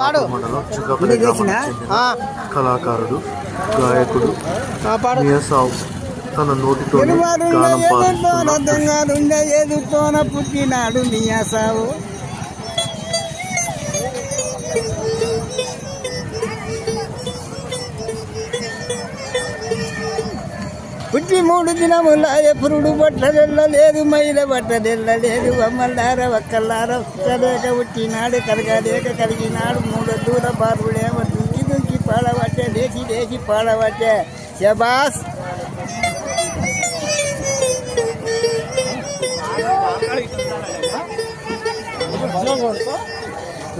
మండలం చుక్కపల్లి గ్రామానికి చెందిన కళాకారుడు గాయకుడు మియాసావ్ తన నోటితో గానం పుట్టినాడు మియాసావు. పుట్టి 3 దినముల ఎప్పుడు బట్టలెళ్ళలేదు, మైల బట్టలెళ్ళలేదు. అమ్మలార ఒక్కలార ఒక్కలేక పుట్టినాడు, కలగలేక కలిగినాడు. 3 దూర బాలుడేమో దుంకి దుంకి పాడవచ్చే, లేచి లేచి పాడవచ్చే. శబాస్.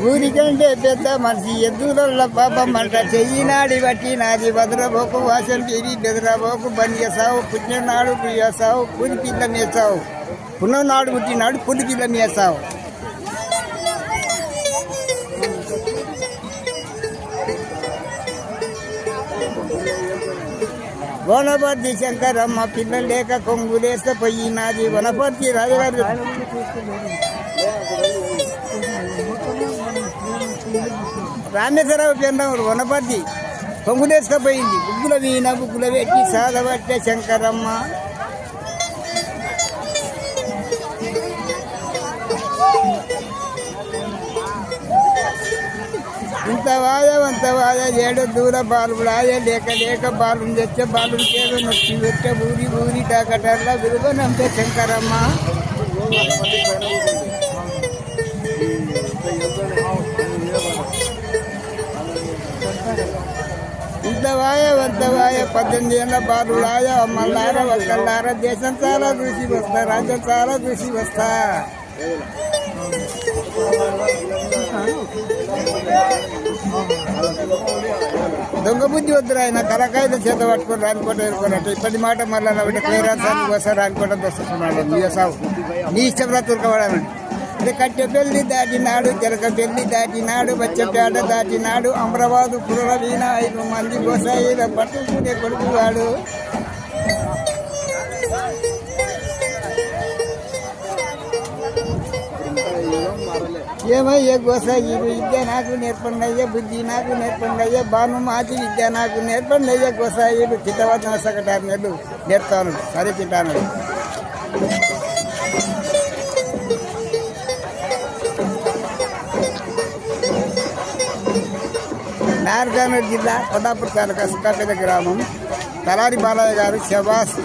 ఊరికంటే పెద్ద మనిషి ఎద్దుల పాపమంట, చెయ్యినాడి బట్టి నాది భద్రబోకు వాసం తీరి బెదరబోకు బనియసావు. పుట్టినాడు ప్రియసావు, పులి పిల్ల మేసావు. పున్ననాడు పుట్టినాడు, పులి పిల్ల మేసావు. వనపర్తి శంకరమ్మ పిల్లలు లేక కొంగులేస్తే పోయినాది. వనపర్తి రాజగారు రామేశ్వరరావు పెండవుడు వనపర్తి కొంగులేసుకపోయింది. బుగ్గుల వీణ బుగ్గుల పెట్టి సాధబట్టే శంకరమ్మ. ఇంత వాద 7 దూర బాలుడాయ, లేక లేక బాలు తెచ్చే బాలు కేదో నొప్పి పెట్టే ఊరి ఊరి డాకటర్ల విలువనంతే శంకరమ్మ. ఇంత వాయ 18 ఏళ్ళ బాలుడాయ. అమ్మలార ఒక్కలార దేశం చాలా చూసి వస్తా, రాజ్యం చాలా చూసి వస్తా. దొంగ బుద్ధి వద్దురా, ఆయన కలకాయలు చేత పట్టుకొని రానుకోట ఎరుకోనట్టు. ఇప్పటి మాట మళ్ళీ ఒకటి క్లియరాన్సానికి వస్తారు రానుకోవడం వస్తున్నాడు. నీ ఇష్టం తురకబడాలని. కట్టె పెళ్లి దాటినాడు, జలక పెళ్లి దాటినాడు, బచ్చపేట దాటినాడు. అమరాబాదు పురవీణ 5 మంది గోసాయిల పట్టుకునే కొడుకువాడు. ఏమయ్యే గోసాయిలు విద్య నాకు నేర్పండయ్యే, బుద్ధి నాకు నేర్పండయ్యే. భానుమాతి విద్య నాకు నేర్పండయ్యే. గోసాయిలు చిట్టవద్దన సగటారు నెలలు నేర్తాను. సరే తింటాను. నారాయణగఢ్ జిల్లా కొల్లాపూర్ తాలూకా సుఖాపేట గ్రామం. తలారి బాలయ్య గారు శబాస్.